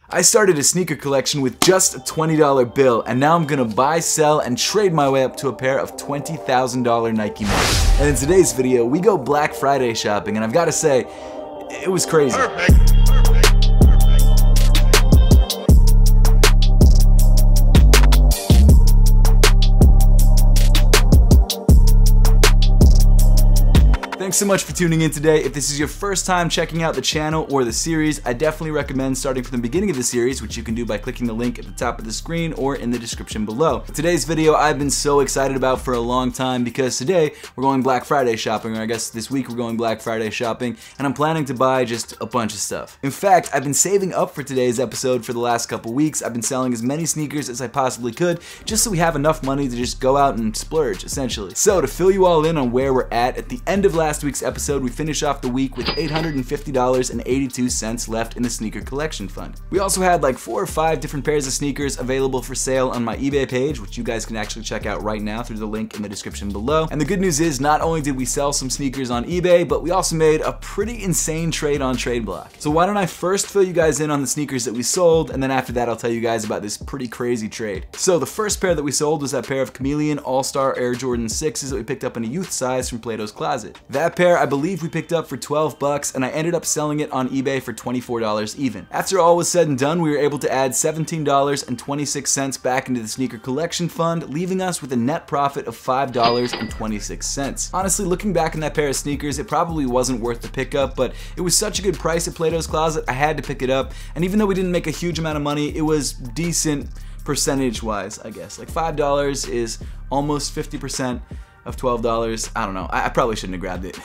I started a sneaker collection with just a $20 bill, and now I'm gonna buy, sell, and trade my way up to a pair of $20,000 Nike Max. And in today's video, we go Black Friday shopping, and I've gotta say, it was crazy. Perfect. Thanks so much for tuning in today. If this is your first time checking out the channel or the series, I definitely recommend starting from the beginning of the series, which you can do by clicking the link at the top of the screen or in the description below. Today's video I've been so excited about for a long time because today we're going Black Friday shopping, or I guess this week we're going Black Friday shopping, and I'm planning to buy just a bunch of stuff. In fact, I've been saving up for today's episode for the last couple weeks. I've been selling as many sneakers as I possibly could, just so we have enough money to just go out and splurge, essentially. So to fill you all in on where we're at the end of last week's episode, we finish off the week with $850.82 left in the sneaker collection fund. We also had like 4 or 5 different pairs of sneakers available for sale on my eBay page, which you guys can actually check out right now through the link in the description below. And the good news is, not only did we sell some sneakers on eBay, but we also made a pretty insane trade on Tradeblock. So why don't I first fill you guys in on the sneakers that we sold, and then after that I'll tell you guys about this pretty crazy trade. So the first pair that we sold was that pair of Chameleon All-Star Air Jordan 6s that we picked up in a youth size from Plato's Closet. That pair I believe we picked up for 12 bucks, and I ended up selling it on eBay for $24 even. After all was said and done, we were able to add $17.26 back into the sneaker collection fund, leaving us with a net profit of $5.26. Honestly, looking back on that pair of sneakers, it probably wasn't worth the pickup, but it was such a good price at Plato's Closet, I had to pick it up, and even though we didn't make a huge amount of money, it was decent percentage-wise, I guess. Like $5 is almost 50% of $12. I don't know, I probably shouldn't have grabbed it.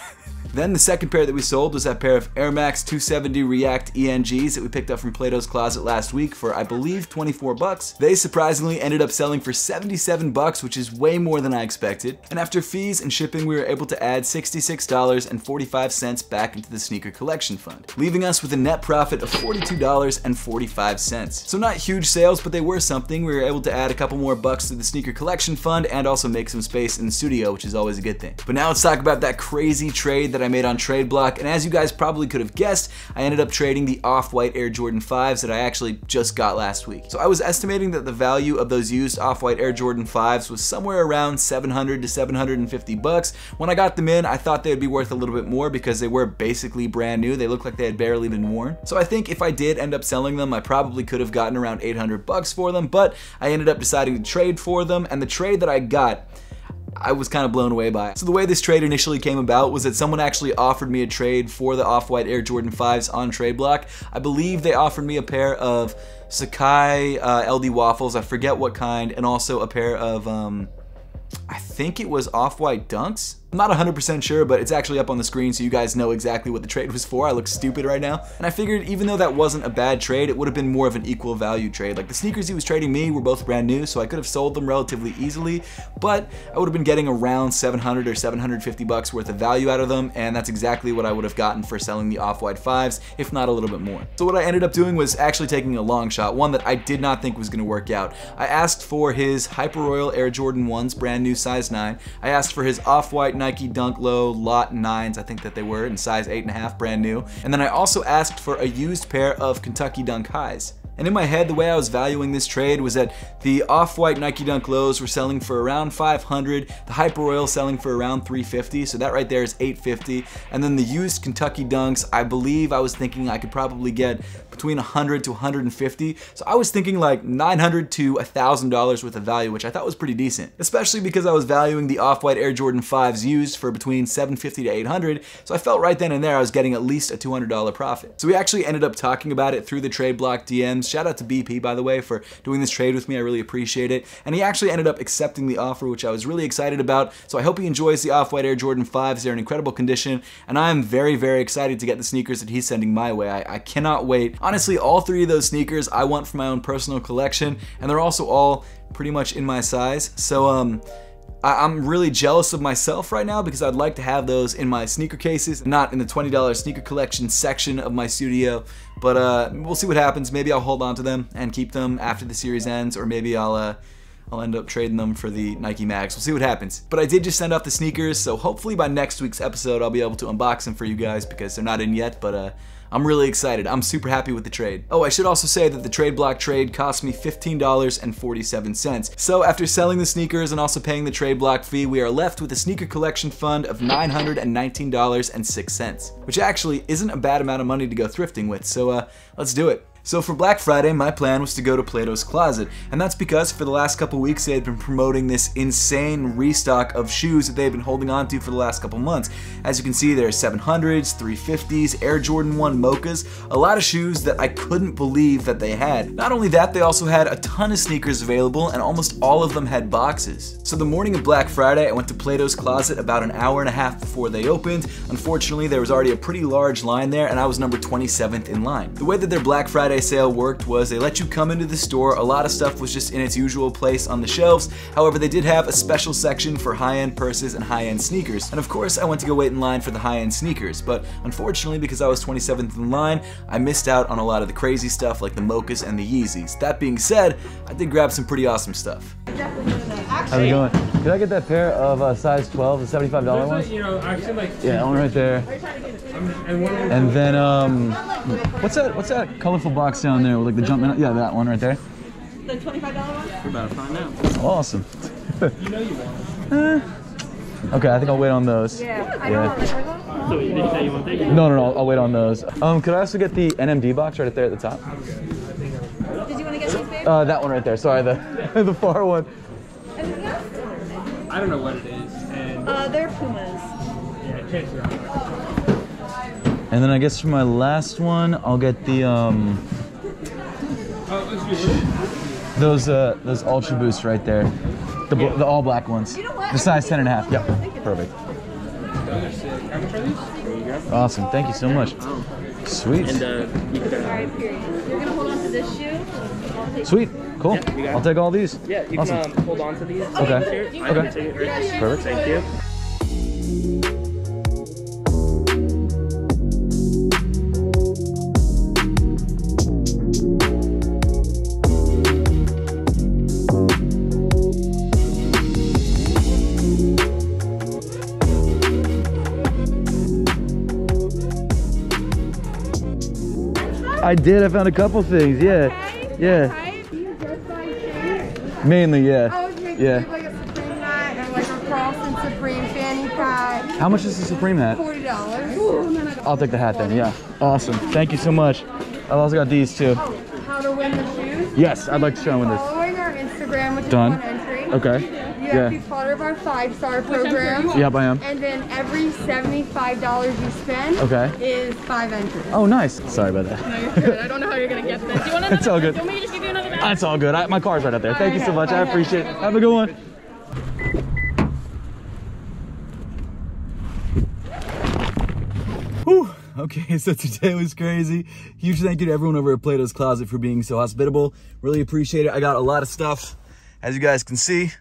Then the second pair that we sold was that pair of Air Max 270 React ENGs that we picked up from Plato's Closet last week for, I believe, 24 bucks. They surprisingly ended up selling for 77 bucks, which is way more than I expected. And after fees and shipping, we were able to add $66.45 back into the sneaker collection fund, leaving us with a net profit of $42.45. So not huge sales, but they were something. We were able to add a couple more bucks to the sneaker collection fund and also make some space in the studio, which is always a good thing. But now let's talk about that crazy trade that I made on Tradeblock, and as you guys probably could have guessed, I ended up trading the Off-White Air Jordan 5s that I actually just got last week. So I was estimating that the value of those used Off-White Air Jordan 5s was somewhere around 700 to 750 bucks. When I got them in, I thought they'd be worth a little bit more because they were basically brand new. They looked like they had barely been worn. So I think if I did end up selling them, I probably could have gotten around 800 bucks for them, but I ended up deciding to trade for them, and the trade that I got, I was kind of blown away by it. So the way this trade initially came about was that someone actually offered me a trade for the Off-White Air Jordan 5s on Tradeblock. I believe they offered me a pair of Sakai LD Waffles, I forget what kind, and also a pair of, I think it was Off-White Dunks? I'm not 100% sure, but it's actually up on the screen so you guys know exactly what the trade was for. I look stupid right now. And I figured even though that wasn't a bad trade, it would have been more of an equal value trade. Like the sneakers he was trading me were both brand new, so I could have sold them relatively easily, but I would have been getting around 700 or 750 bucks worth of value out of them, and that's exactly what I would have gotten for selling the Off-White 5s, if not a little bit more. So what I ended up doing was actually taking a long shot, one that I did not think was going to work out. I asked for his Hyper Royal Air Jordan 1s, brand new, size 9. I asked for his Off-White Nike Dunk Low Lot 9s, I think that they were, in size 8.5, brand new. And then I also asked for a used pair of Kentucky Dunk Highs. And in my head, the way I was valuing this trade was that the Off-White Nike Dunk Lows were selling for around 500, the Hyper Royal selling for around 350, so that right there is 850. And then the used Kentucky Dunks, I believe I was thinking I could probably get between 100 to 150. So I was thinking like $900 to $1,000 worth of value, which I thought was pretty decent, especially because I was valuing the Off-White Air Jordan 5s used for between $750 to $800. So I felt right then and there I was getting at least a $200 profit. So we actually ended up talking about it through the Tradeblock DMs. Shout out to BP, by the way, for doing this trade with me. I really appreciate it. And he actually ended up accepting the offer, which I was really excited about. So I hope he enjoys the Off-White Air Jordan 5s. They're in incredible condition, and I am very, very excited to get the sneakers that he's sending my way. I cannot wait. Honestly, all 3 of those sneakers I want for my own personal collection, and they're also all pretty much in my size. So I'm really jealous of myself right now because I'd like to have those in my sneaker cases, not in the $20 sneaker collection section of my studio. But we'll see what happens. Maybe I'll hold on to them and keep them after the series ends, or maybe I'll I'll end up trading them for the Nike Mags. We'll see what happens. But I did just send off the sneakers, so hopefully by next week's episode I'll be able to unbox them for you guys because they're not in yet, but I'm really excited. I'm super happy with the trade. Oh, I should also say that the Tradeblock trade cost me $15.47. So after selling the sneakers and also paying the Tradeblock fee, we are left with a sneaker collection fund of $919.06, which actually isn't a bad amount of money to go thrifting with, so let's do it. So for Black Friday, my plan was to go to Plato's Closet, and that's because for the last couple weeks they had been promoting this insane restock of shoes that they had been holding on to for the last couple months. As you can see, there are 700s, 350s, Air Jordan 1 Mochas, a lot of shoes that I couldn't believe that they had. Not only that, they also had a ton of sneakers available, and almost all of them had boxes. So the morning of Black Friday, I went to Plato's Closet about an hour and a half before they opened. Unfortunately, there was already a pretty large line there, and I was number 27th in line. The way that their Black Friday sale worked was they let you come into the store. A lot of stuff was just in its usual place on the shelves. However, they did have a special section for high-end purses and high-end sneakers. And of course, I went to go wait in line for the high-end sneakers. But unfortunately, because I was 27th in line, I missed out on a lot of the crazy stuff like the Mochas and the Yeezys. That being said, I did grab some pretty awesome stuff. How's it going? Could I get that pair of size 12, the $75 ones? Yeah, that one right there. And then, what's that colorful box down there with like the jump? Yeah, that one right there. The $25 one? We're about to find out. Awesome. You know you want them. Okay, I think I'll wait on those. Yeah. I don't know. So you didn't say you want these? No, I'll wait on those. Could I also get the NMD box right there at the top? Did you want to get these, babe? That one right there. Sorry, the the far one. Anything else? I don't know what it is. And They're Pumas. yeah, chances are. And then I guess for my last one, I'll get the those Ultra Boosts right there, the all black ones, You know what? the size 10.5. Yep, perfect. Those are sick. How much are these? There you go. Awesome, thank you so much. Sweet. And you could. Alright, period. You're gonna hold on to this shoe. I'll take Sweet, cool. Yeah, you got I'll it. take all these. Yeah, you Awesome. can hold on to these. Okay. Here. Okay. Take it right. Perfect. Thank you. I did. I found a couple things. Yeah, yeah. Do you just buy shoes? Mainly, yeah. Oh, okay. Yeah. Do you like a Supreme hat and like a Cross and Supreme fanny pack? How much is the Supreme hat? $40. I'll take the hat then. Yeah. Awesome. Thank you so much. I've also got these too. How to win the shoes? Yes, I'd like to try one with this. Following our Instagram, which Done. is one entry. Okay. You have to be part of our 5-star program. Yep, I am. And then every $75 you spend is 5 entries. Oh, nice. Sorry about that. No, you're good. I don't know how you're gonna get this. Do you want It's all good. Want me to just give you another bag? That's all good. My car's right out there. Thank you so much. I appreciate it. Have a good one. Whew. Okay, so today was crazy. Huge thank you to everyone over at Plato's Closet for being so hospitable. Really appreciate it. I got a lot of stuff, as you guys can see.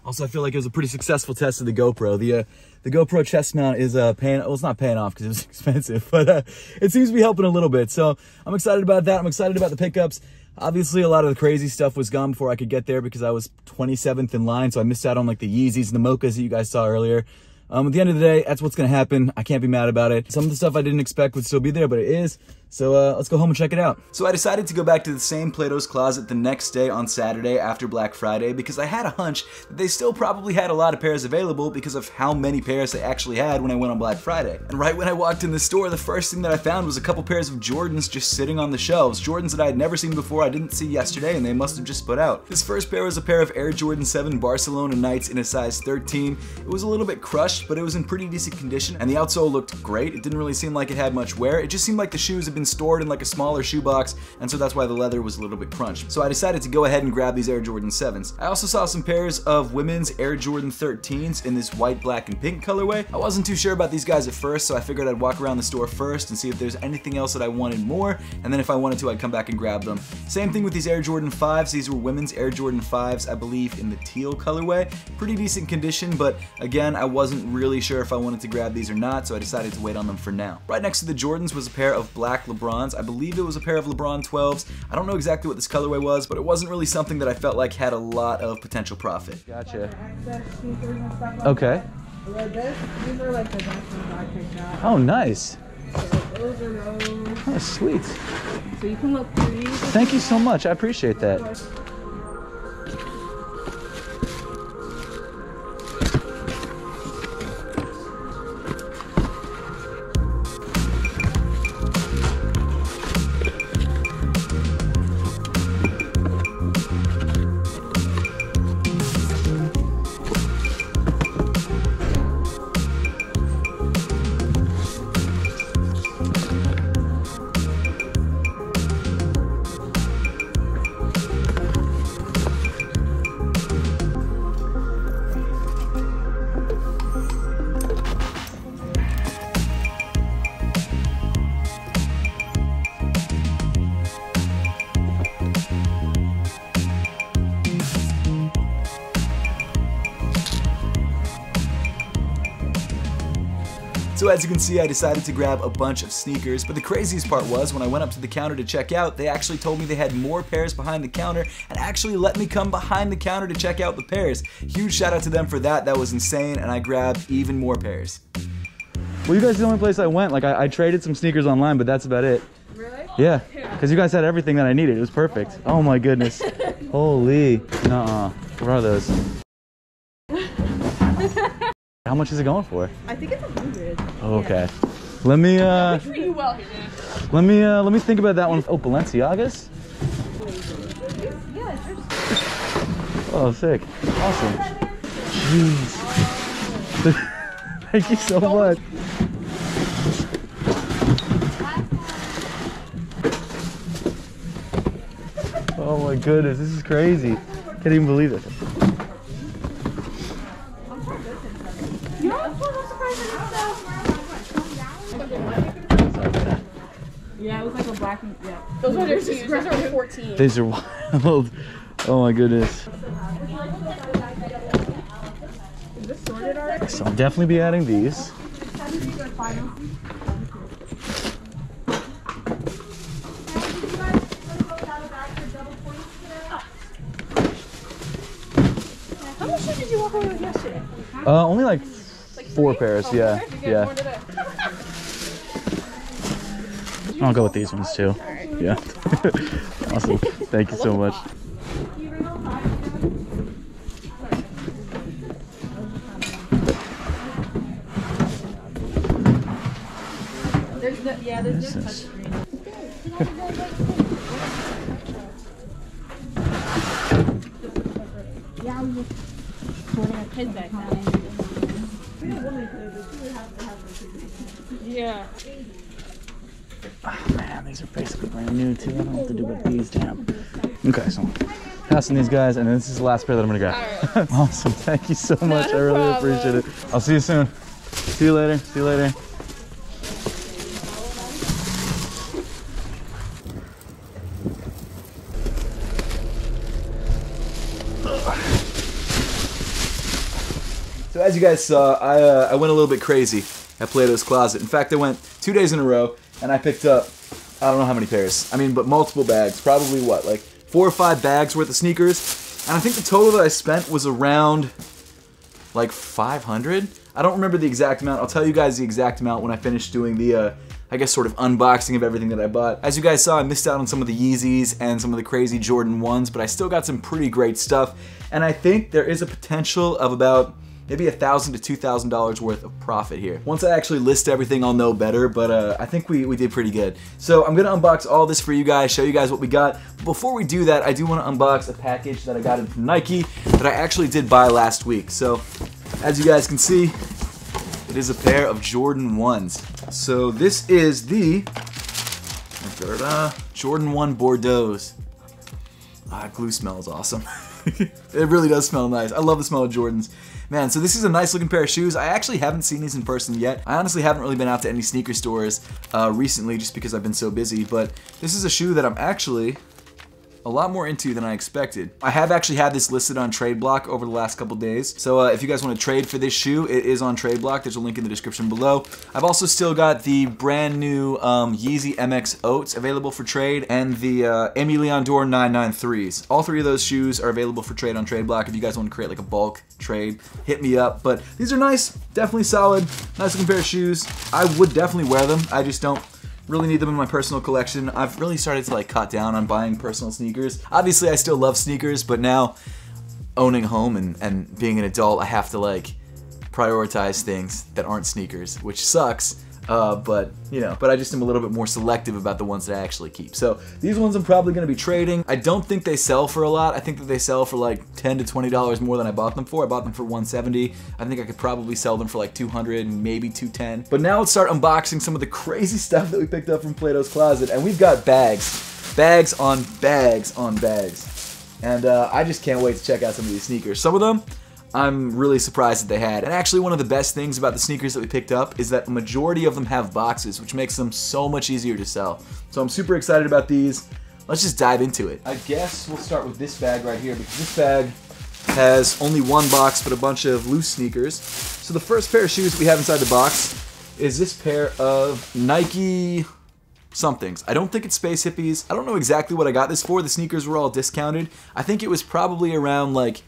Also, I feel like it was a pretty successful test of the GoPro. The GoPro chest mount is paying, well, it's not paying off because it was expensive, but it seems to be helping a little bit. So I'm excited about that. I'm excited about the pickups. Obviously, a lot of the crazy stuff was gone before I could get there because I was 27th in line, so I missed out on like the Yeezys and the Mochas that you guys saw earlier. At the end of the day, that's what's gonna happen. I can't be mad about it. Some of the stuff I didn't expect would still be there, but it is. So let's go home and check it out. So I decided to go back to the same Plato's Closet the next day on Saturday after Black Friday because I had a hunch that they still probably had a lot of pairs available because of how many pairs they actually had when I went on Black Friday. And right when I walked in the store, the first thing that I found was a couple pairs of Jordans just sitting on the shelves. Jordans that I had never seen before, I didn't see yesterday, and they must have just put out. This first pair was a pair of Air Jordan 7 Barcelona Knights in a size 13. It was a little bit crushed, but it was in pretty decent condition, and the outsole looked great. It didn't really seem like it had much wear. It just seemed like the shoes had been stored in like a smaller shoebox, and so that's why the leather was a little bit crunched. So I decided to go ahead and grab these Air Jordan 7s. I also saw some pairs of women's Air Jordan 13s in this white, black, and pink colorway. I wasn't too sure about these guys at first, so I figured I'd walk around the store first and see if there's anything else that I wanted more, and then if I wanted to, I'd come back and grab them. Same thing with these Air Jordan 5s. These were women's Air Jordan 5s, I believe, in the teal colorway. Pretty decent condition, but again, I wasn't really sure if I wanted to grab these or not, so I decided to wait on them for now. Right next to the Jordans was a pair of black LeBrons. I believe it was a pair of LeBron 12s. I don't know exactly what this colorway was, but it wasn't really something that I felt like had a lot of potential profit. Gotcha. Access sneakers and stuff like Okay. that. These are like the best ones I picked out. Oh, nice. So those are those. Oh, sweet. So you can look through these. Thank you so much. I appreciate that. So as you can see, I decided to grab a bunch of sneakers, but the craziest part was when I went up to the counter to check out, they actually told me they had more pairs behind the counter and actually let me come behind the counter to check out the pairs. Huge shout out to them for that. That was insane, and I grabbed even more pairs. Well, you guys are the only place I went. Like, I traded some sneakers online, but that's about it. Really? Yeah, because you guys had everything that I needed. It was perfect. Oh my goodness. Holy. Nuh-uh. What are those? How much is it going for? I think it's 100. Oh, okay. Let me Treat you well here, man. let me think about that one. Oh, Balenciagas? Yeah, Oh, sick. Awesome. Jeez. Thank you so much. Oh my goodness, this is crazy. Can't even believe it. Yeah, it was like a black and yeah. Those are their shoes. Those are 14. These are wild. Oh my goodness. Is this sorted already? So I'll definitely be adding these. How much did you walk away with yesterday? Only like 4 pairs. Yeah, yeah. I'll go with these ones too. Yeah. Awesome. Thank you so much. There's no, yeah, there's no touchscreen. Yeah, I was just putting his back now. Yeah. Oh man, these are basically brand new too. I don't know what to do with these, damn. Okay, so passing these guys, and then this is the last pair that I'm gonna grab. Right. Awesome, thank you so much. I really appreciate it. I'll see you soon. See you later. See you later. So as you guys saw, I went a little bit crazy at Plato's Closet. In fact, I went 2 days in a row, and I picked up, I don't know how many pairs. I mean, but multiple bags. Probably what, like 4 or 5 bags worth of sneakers. And I think the total that I spent was around like 500. I don't remember the exact amount. I'll tell you guys the exact amount when I finish doing the, I guess, sort of unboxing of everything that I bought. As you guys saw, I missed out on some of the Yeezys and some of the crazy Jordan 1s, but I still got some pretty great stuff. And I think there is a potential of about maybe $1,000 to $2,000 worth of profit here. Once I actually list everything, I'll know better, but I think we did pretty good. So I'm gonna unbox all this for you guys, show you guys what we got. Before we do that, I do wanna unbox a package that I got in from Nike that I actually did buy last week. So as you guys can see, it is a pair of Jordan 1s. So this is the Jordan 1 Bordeaux's. Glue smells awesome. It really does smell nice. I love the smell of Jordans. Man, so this is a nice looking pair of shoes. I actually haven't seen these in person yet. I honestly haven't really been out to any sneaker stores recently just because I've been so busy, but this is a shoe that I'm actually a lot more into than I expected. I have actually had this listed on Tradeblock over the last couple days. So if you guys want to trade for this shoe, it is on Tradeblock. There's a link in the description below. I've also still got the brand new Yeezy MX Oats available for trade and the Amy Leon Dore 993s. All three of those shoes are available for trade on Tradeblock. If you guys want to create like a bulk trade, hit me up. But these are nice, definitely solid, nice looking pair of shoes. I would definitely wear them. I just don't really need them in my personal collection. I've really started to like cut down on buying personal sneakers. Obviously I still love sneakers, but now owning a home and being an adult, I have to like prioritize things that aren't sneakers, which sucks. But you know, but I just am a little bit more selective about the ones that I actually keep. So these ones I'm probably going to be trading. I don't think they sell for a lot. I think that they sell for like $10 to $20 more than I bought them for. I bought them for $170. I think I could probably sell them for like $200, maybe $210. But now let's start unboxing some of the crazy stuff that we picked up from Plato's Closet. And we've got bags on bags on bags. And I just can't wait to check out some of these sneakers. Some of them I'm really surprised that they had. And actually one of the best things about the sneakers that we picked up is that a majority of them have boxes, which makes them so much easier to sell. So I'm super excited about these. Let's just dive into it. I guess we'll start with this bag right here because this bag has only one box but a bunch of loose sneakers. So the first pair of shoes we have inside the box is this pair of Nike somethings. I don't think it's Space Hippies. I don't know exactly what I got this for. The sneakers were all discounted. I think it was probably around like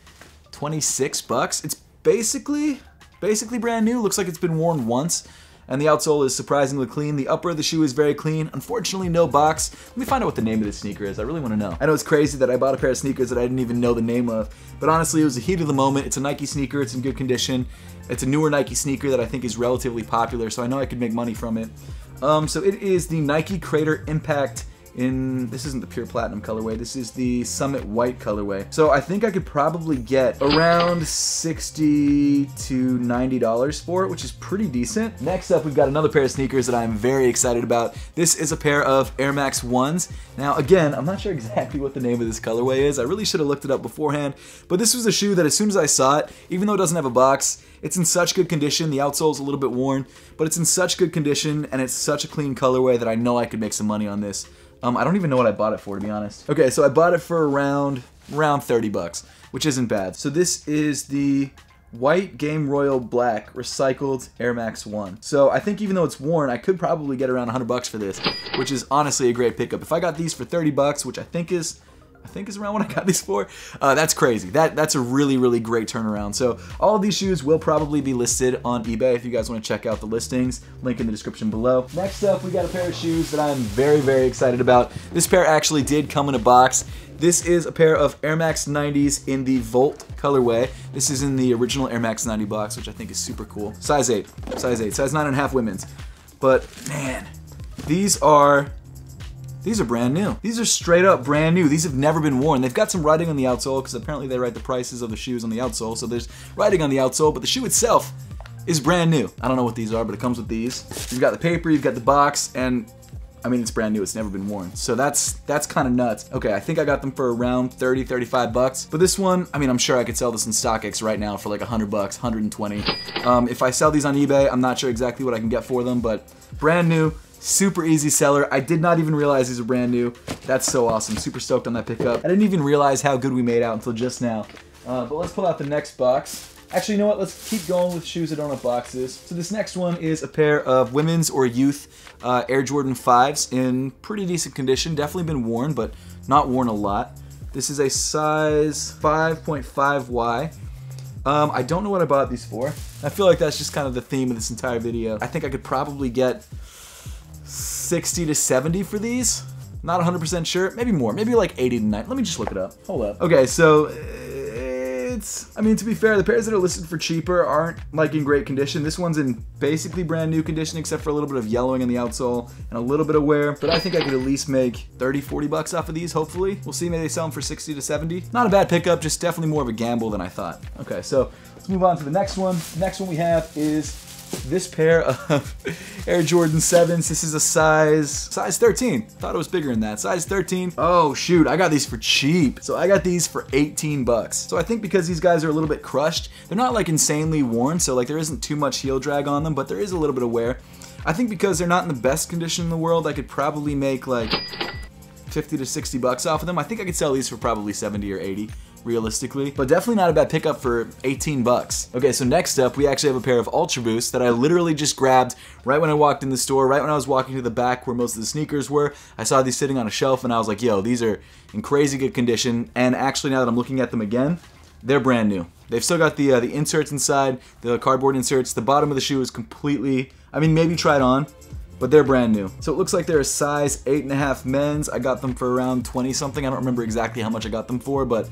26 bucks. It's basically brand new. Looks like it's been worn once. And the outsole is surprisingly clean. The upper of the shoe is very clean. Unfortunately, no box. Let me find out what the name of this sneaker is. I really want to know. I know it's crazy that I bought a pair of sneakers that I didn't even know the name of. But honestly, it was the heat of the moment. It's a Nike sneaker. It's in good condition. It's a newer Nike sneaker that I think is relatively popular, so I know I could make money from it. So it is the Nike Crater Impact this isn't the pure platinum colorway, this is the Summit White colorway. So I think I could probably get around $60 to $90 for it, which is pretty decent. Next up, we've got another pair of sneakers that I'm very excited about. This is a pair of Air Max 1s. Now again, I'm not sure exactly what the name of this colorway is. I really should have looked it up beforehand, but this was a shoe that as soon as I saw it, even though it doesn't have a box, it's in such good condition. The outsole is a little bit worn, but it's in such good condition and it's such a clean colorway that I know I could make some money on this. I don't even know what I bought it for, to be honest. Okay, so I bought it for around 30 bucks, which isn't bad. So this is the White Game Royal Black Recycled Air Max 1. So I think even though it's worn, I could probably get around 100 bucks for this, which is honestly a great pickup. If I got these for 30 bucks, which I think is around what I got these for. That's crazy. That's a really, really great turnaround. So all of these shoes will probably be listed on eBay if you guys want to check out the listings. Link in the description below. Next up, we got a pair of shoes that I'm very, very excited about. This pair actually did come in a box. This is a pair of Air Max 90s in the Volt colorway. This is in the original Air Max 90 box, which I think is super cool. Size 8, size 9.5 women's. But man, these are brand new. These are straight up brand new. These have never been worn. They've got some writing on the outsole because apparently they write the prices of the shoes on the outsole. So there's writing on the outsole, but the shoe itself is brand new. I don't know what these are, but it comes with these. You've got the paper, you've got the box, and I mean, it's brand new. It's never been worn. So that's kind of nuts. Okay, I think I got them for around 30, 35 bucks. But this one, I mean, I'm sure I could sell this in StockX right now for like 100 bucks, 120. If I sell these on eBay, I'm not sure exactly what I can get for them, but brand new. Super easy seller. I did not even realize these are brand new. That's so awesome. Super stoked on that pickup. I didn't even realize how good we made out until just now. But let's pull out the next box. Actually, you know what? Let's keep going with shoes that don't have boxes. So this next one is a pair of women's or youth Air Jordan 5s in pretty decent condition. Definitely been worn, but not worn a lot. This is a size 5.5Y. I don't know what I bought these for. I feel like that's just kind of the theme of this entire video. I think I could probably get 60 to 70 for these. Not 100% sure. Maybe more. Maybe like 80 to 90. Let me just look it up. Hold up. Okay, so I mean, to be fair, the pairs that are listed for cheaper aren't like in great condition. This one's in basically brand new condition except for a little bit of yellowing in the outsole and a little bit of wear. But I think I could at least make 30, 40 bucks off of these, hopefully. We'll see, maybe they sell them for 60 to 70. Not a bad pickup, just definitely more of a gamble than I thought. Okay, so let's move on to the next one. The next one we have is this pair of Air Jordan 7s. This is a size 13. Thought it was bigger than that. Size 13. Oh shoot, I got these for cheap. So I got these for 18 bucks. So I think because these guys are a little bit crushed, they're not like insanely worn, so like there isn't too much heel drag on them, but there is a little bit of wear. I think because they're not in the best condition in the world, I could probably make like 50 to 60 bucks off of them. I think I could sell these for probably 70 or 80. Realistically, but definitely not a bad pickup for 18 bucks. Okay, so next up, we actually have a pair of Ultra Boosts that I literally just grabbed right when I walked in the store, right when I was walking to the back where most of the sneakers were. I saw these sitting on a shelf and I was like, yo, these are in crazy good condition. And actually, now that I'm looking at them again, they're brand new. They've still got the inserts inside, the cardboard inserts. The bottom of the shoe is completely, I mean, maybe tried on, but they're brand new. So it looks like they're a size 8.5 men's. I got them for around 20 something. I don't remember exactly how much I got them for, but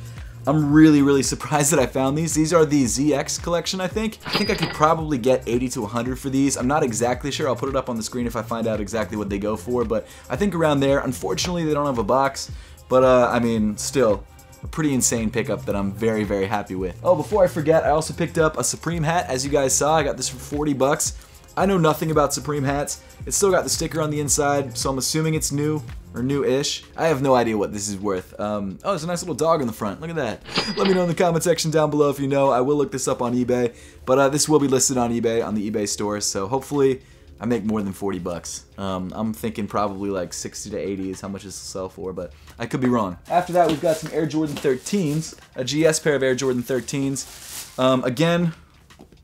I'm really, really surprised that I found these. These are the ZX collection, I think. I think I could probably get 80 to 100 for these. I'm not exactly sure. I'll put it up on the screen if I find out exactly what they go for, but I think around there. Unfortunately, they don't have a box, but I mean, still, a pretty insane pickup that I'm very, very happy with. Oh, before I forget, I also picked up a Supreme hat. As you guys saw, I got this for 40 bucks. I know nothing about Supreme hats. It's still got the sticker on the inside, so I'm assuming it's new or new-ish. I have no idea what this is worth. Oh, there's a nice little dog on the front. Look at that. Let me know in the comment section down below if you know. I will look this up on eBay, but this will be listed on eBay, on the eBay store, so hopefully I make more than 40 bucks. I'm thinking probably like 60 to 80 is how much this will sell for, but I could be wrong. After that, we've got some Air Jordan 13s, a GS pair of Air Jordan 13s. Again,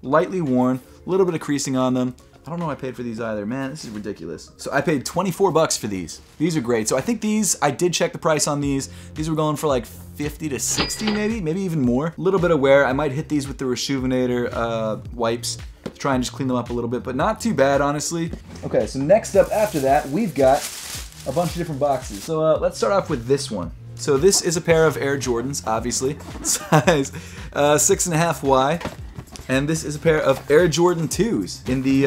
lightly worn, a little bit of creasing on them. I don't know what I paid for these either. Man, this is ridiculous. So I paid 24 bucks for these. These are great. So I think these, I did check the price on these. These were going for like 50 to 60 maybe even more. A little bit of wear. I might hit these with the Rejuvenator wipes to try and just clean them up a little bit, but not too bad, honestly. Okay, so next up after that, we've got a bunch of different boxes. So let's start off with this one. So this is a pair of Air Jordans, obviously, size 6.5Y. And this is a pair of Air Jordan 2s in the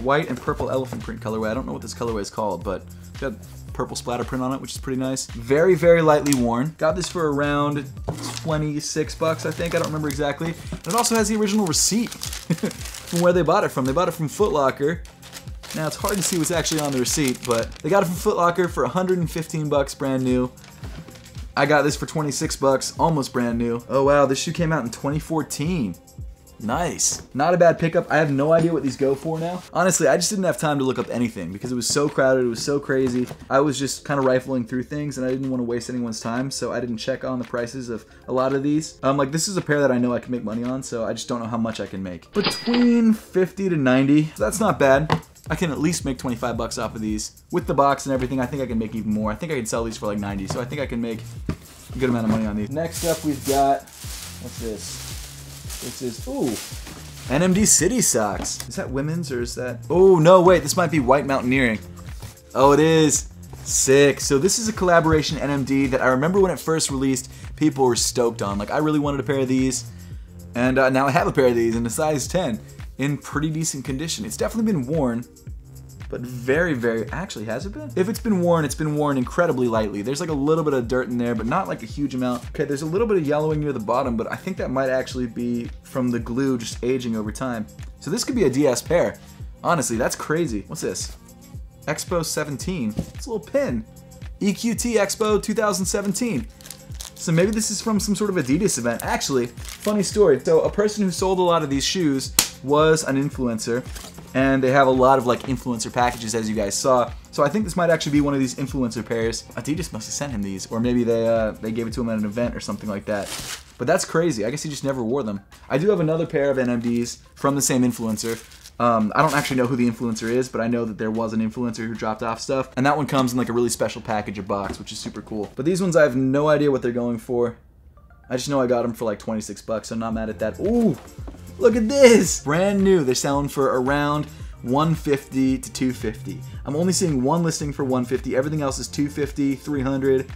white and purple elephant print colorway. I don't know what this colorway is called, but it's got purple splatter print on it, which is pretty nice. Very, very lightly worn. Got this for around 26 bucks, I think. I don't remember exactly. And it also has the original receipt from where they bought it from. They bought it from Foot Locker. Now, it's hard to see what's actually on the receipt, but they got it from Foot Locker for 115 bucks, brand new. I got this for 26 bucks, almost brand new. Oh, wow, this shoe came out in 2014. Nice. Not a bad pickup. I have no idea what these go for now. Honestly, I just didn't have time to look up anything because it was so crowded, it was so crazy. I was just kind of rifling through things and I didn't want to waste anyone's time, so I didn't check on the prices of a lot of these. Like this is a pair that I know I can make money on, so I just don't know how much I can make. Between 50 to 90, so that's not bad. I can at least make 25 bucks off of these. With the box and everything, I think I can make even more. I think I can sell these for like 90, so I think I can make a good amount of money on these. Next up, we've got, what's this? This is, ooh, NMD City Socks. Is that women's or is that? Oh, no, wait, this might be White Mountaineering. Oh, it is. Sick. So this is a collaboration NMD that I remember when it first released, people were stoked on. Like, I really wanted a pair of these, and now I have a pair of these in a size 10 in pretty decent condition. It's definitely been worn, but very, very, actually, has it been? If it's been worn incredibly lightly. There's like a little bit of dirt in there, but not like a huge amount. Okay, there's a little bit of yellowing near the bottom, but I think that might actually be from the glue just aging over time. So this could be a DS pair. Honestly, that's crazy. What's this? Expo 17. It's a little pin. EQT Expo 2017. So maybe this is from some sort of Adidas event. Actually, funny story. So a person who sold a lot of these shoes was an influencer, and they have a lot of like influencer packages, as you guys saw. So I think this might actually be one of these influencer pairs. Adidas must have sent him these, or maybe they gave it to him at an event or something like that. But that's crazy. I guess he just never wore them. I do have another pair of NMDs from the same influencer. I don't actually know who the influencer is, but I know that there was an influencer who dropped off stuff. And that one comes in like a really special package or box, which is super cool. But these ones, I have no idea what they're going for. I just know I got them for like 26 bucks, so I'm not mad at that. Ooh, look at this! Brand new. They're selling for around 150 to 250. I'm only seeing one listing for 150. Everything else is 250, 300.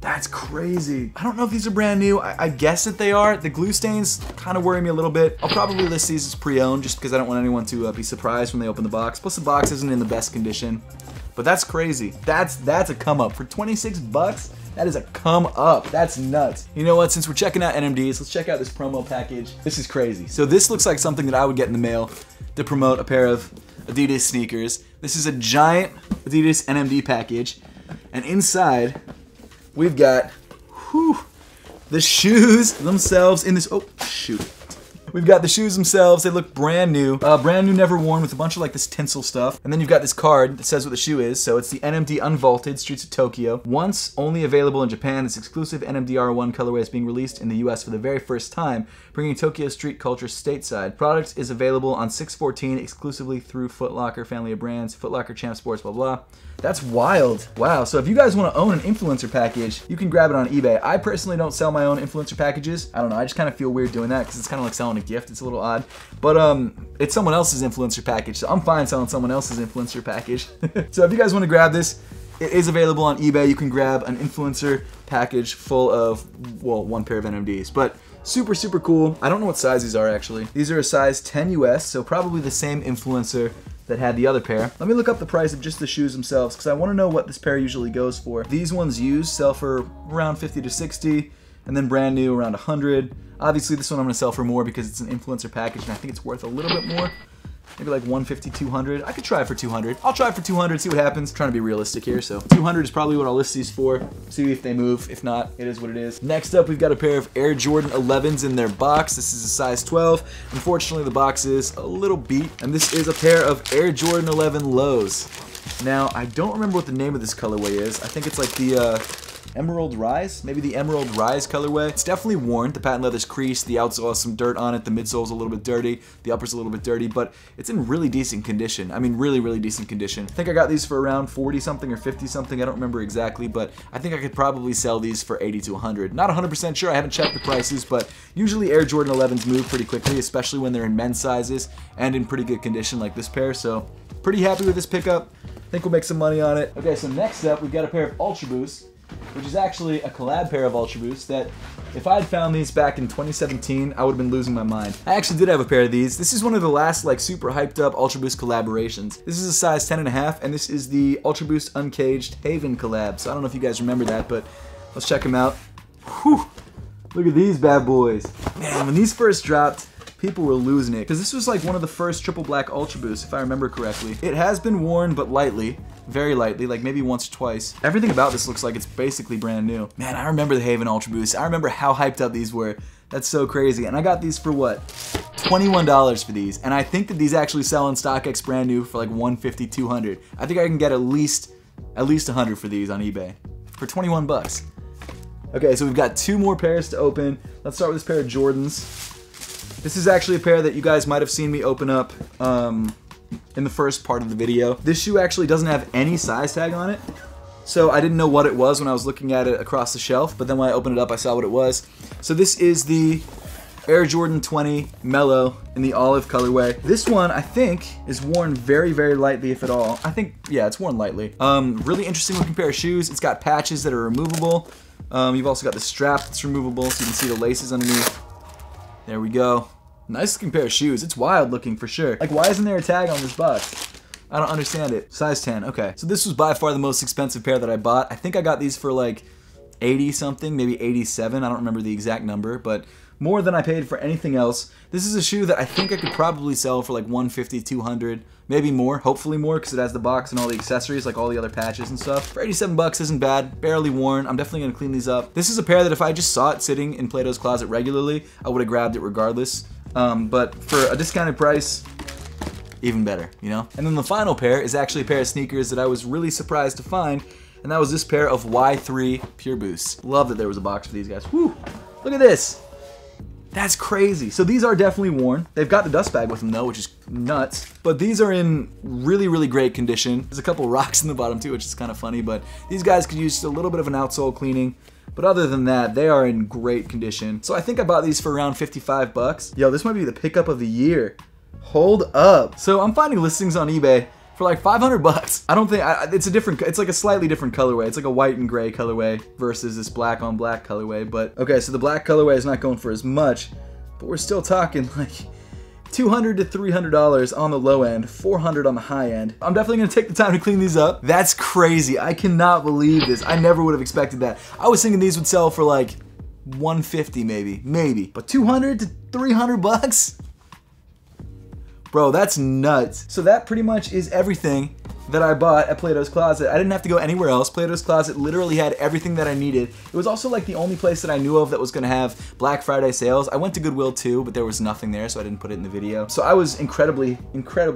That's crazy. I don't know if these are brand new. I guess that they are. The glue stains kind of worry me a little bit. I'll probably list these as pre-owned just because I don't want anyone to be surprised when they open the box. Plus the box isn't in the best condition. But that's crazy. That's a come up. For 26 bucks, that is a come up. That's nuts. You know what? Since we're checking out NMDs, let's check out this promo package. This is crazy. So this looks like something that I would get in the mail to promote a pair of Adidas sneakers. This is a giant Adidas NMD package. And inside, we've got, the shoes themselves in this, oh, shoot. We've got the shoes themselves. They look brand new. Brand new, never worn, with a bunch of like this tinsel stuff. And then you've got this card that says what the shoe is. So it's the NMD Unvaulted Streets of Tokyo. Once only available in Japan, this exclusive NMD R1 colorway is being released in the US for the very first time, bringing Tokyo street culture stateside. Product is available on 614 exclusively through Foot Locker family of brands, Foot Locker, Champ Sports, blah, blah. That's wild. Wow. So if you guys want to own an influencer package, you can grab it on eBay. I personally don't sell my own influencer packages. I don't know. I just kind of feel weird doing that because it's kind of like selling a gift. It's a little odd. But it's someone else's influencer package, so I'm fine selling someone else's influencer package. So if you guys want to grab this, it is available on eBay. You can grab an influencer package full of, well, one pair of NMDs. But super, super cool. I don't know what size these are actually. These are a size 10 US, so probably the same influencer that had the other pair. Let me look up the price of just the shoes themselves because I want to know what this pair usually goes for. These ones used sell for around 50 to 60, and then brand new around 100. Obviously this one I'm going to sell for more because it's an influencer package and I think it's worth a little bit more. Maybe like 150, 200. I could try it for 200. I'll try it for 200, see what happens. I'm trying to be realistic here, so 200 is probably what I'll list these for. See if they move. If not, it is what it is. Next up, we've got a pair of Air Jordan 11s in their box. This is a size 12. Unfortunately, the box is a little beat, and this is a pair of Air Jordan 11 lows. Now, I don't remember what the name of this colorway is. I think it's like the Emerald Rise? Maybe the Emerald Rise colorway. It's definitely worn. The patent leather's creased. The outsole has some dirt on it. The midsole's a little bit dirty. The upper's a little bit dirty, but it's in really decent condition. I mean, really, really decent condition. I think I got these for around 40 something or 50 something. I don't remember exactly, but I think I could probably sell these for 80 to 100. Not 100% sure. I haven't checked the prices, but usually Air Jordan 11s move pretty quickly, especially when they're in men's sizes and in pretty good condition like this pair. So pretty happy with this pickup. I think we'll make some money on it. Okay, so next up, we've got a pair of Ultra Boosts, which is actually a collab pair of Ultra Boosts that if I had found these back in 2017, I would have been losing my mind. I actually did have a pair of these. This is one of the last like super hyped up Ultra Boost collaborations. This is a size 10.5, and this is the Ultra Boost Uncaged Haven collab. So I don't know if you guys remember that, but let's check them out. Whew. Look at these bad boys. Man, when these first dropped, people were losing it because this was like one of the first triple black Ultra Boosts, if I remember correctly. It has been worn, but lightly. Very lightly, like maybe once or twice. Everything about this looks like it's basically brand new. Man, I remember the Haven Ultra Boosts. I remember how hyped up these were. That's so crazy. And I got these for what? $21 for these. And I think that these actually sell in StockX brand new for like 150, 200. I think I can get at least 100 for these on eBay for 21 bucks. Okay, so we've got two more pairs to open. Let's start with this pair of Jordans. This is actually a pair that you guys might have seen me open up in the first part of the video. This shoe actually doesn't have any size tag on it, so I didn't know what it was when I was looking at it across the shelf, but then when I opened it up I saw what it was. So this is the Air Jordan 20 Mellow in the olive colorway. This one I think is worn very, very lightly, if at all. I think, yeah, it's worn lightly. Really interesting looking pair of shoes. It's got patches that are removable. You've also got the strap that's removable, so you can see the laces underneath. There we go. Nice looking pair of shoes. It's wild looking for sure. Like, why isn't there a tag on this box? I don't understand it. Size 10, okay. So this was by far the most expensive pair that I bought. I think I got these for like 80 something, maybe 87. I don't remember the exact number, but more than I paid for anything else. This is a shoe that I think I could probably sell for like 150, 200, maybe more, hopefully more, because it has the box and all the accessories, like all the other patches and stuff. For 87 bucks isn't bad, barely worn. I'm definitely gonna clean these up. This is a pair that if I just saw it sitting in Plato's Closet regularly, I would have grabbed it regardless. But for a discounted price, even better, you know? And then the final pair is actually a pair of sneakers that I was really surprised to find, and that was this pair of Y3 Pure Boosts. Love that there was a box for these guys. Whew, look at this. That's crazy. So these are definitely worn. They've got the dust bag with them though, which is nuts. But these are in really, really great condition. There's a couple rocks in the bottom too, which is kind of funny, but these guys could use just a little bit of an outsole cleaning. But other than that, they are in great condition. So I think I bought these for around 55 bucks. Yo, this might be the pickup of the year. Hold up. So I'm finding listings on eBay for like 500 bucks. I don't think, it's like a slightly different colorway. It's like a white and gray colorway versus this black on black colorway. But okay, so the black colorway is not going for as much, but we're still talking like $200 to $300 on the low end, $400 on the high end. I'm definitely gonna take the time to clean these up. That's crazy. I cannot believe this. I never would have expected that. I was thinking these would sell for like 150 maybe, but 200 to 300 bucks? Bro, that's nuts. So that pretty much is everything that I bought at Plato's Closet. I didn't have to go anywhere else. Plato's Closet literally had everything that I needed. It was also like the only place that I knew of that was gonna have Black Friday sales. I went to Goodwill too, but there was nothing there, so I didn't put it in the video. So I was incredibly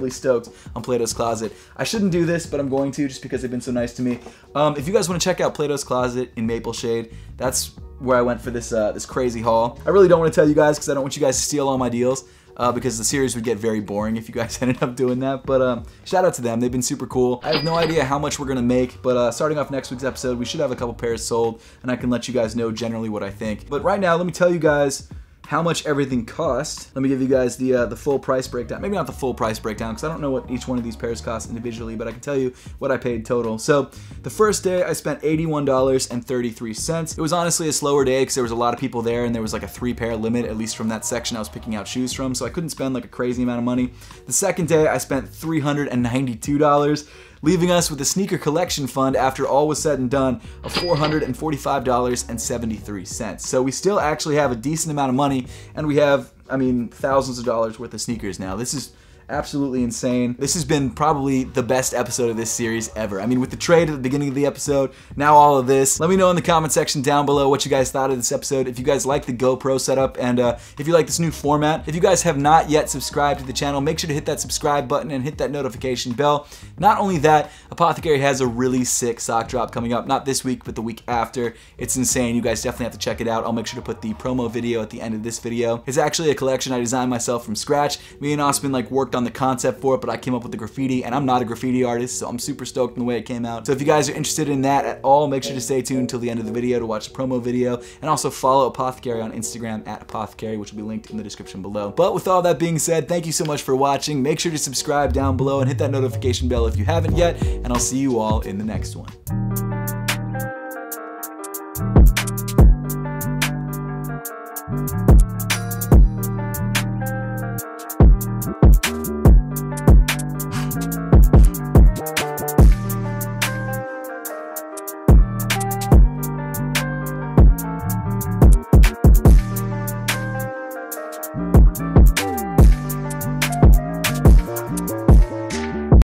stoked on Plato's Closet. I shouldn't do this, but I'm going to just because they've been so nice to me. If you guys wanna check out Plato's Closet in Maple Shade, that's where I went for this, this crazy haul. I really don't wanna tell you guys because I don't want you guys to steal all my deals. Because the series would get very boring if you guys ended up doing that. But shout out to them, they've been super cool. I have no idea how much we're gonna make, but starting off next week's episode, we should have a couple pairs sold, and I can let you guys know generally what I think. But right now, let me tell you guys how much everything cost. Let me give you guys the full price breakdown. Maybe not the full price breakdown, because I don't know what each one of these pairs cost individually, but I can tell you what I paid total. So the first day I spent $81.33. It was honestly a slower day because there was a lot of people there and there was like a 3-pair limit, at least from that section I was picking out shoes from, so I couldn't spend like a crazy amount of money. The second day I spent $392. Leaving us with a sneaker collection fund after all was said and done of $445.73. So we still actually have a decent amount of money, and we have, I mean, thousands of dollars worth of sneakers now. This is absolutely insane. This has been probably the best episode of this series ever. I mean, with the trade at the beginning of the episode, now all of this. Let me know in the comment section down below what you guys thought of this episode. If you guys like the GoPro setup, and if you like this new format. If you guys have not yet subscribed to the channel, make sure to hit that subscribe button and hit that notification bell. Not only that, Apothecary has a really sick sock drop coming up. Not this week, but the week after. It's insane. You guys definitely have to check it out. I'll make sure to put the promo video at the end of this video. It's actually a collection I designed myself from scratch. Me and Osman like worked on the concept for it, but I came up with the graffiti, and I'm not a graffiti artist, so I'm super stoked in the way it came out. So if you guys are interested in that at all, make sure to stay tuned till the end of the video to watch the promo video, and also follow Apothecary on Instagram at Apothecary, which will be linked in the description below. But with all that being said, thank you so much for watching. Make sure to subscribe down below and hit that notification bell if you haven't yet, and I'll see you all in the next one.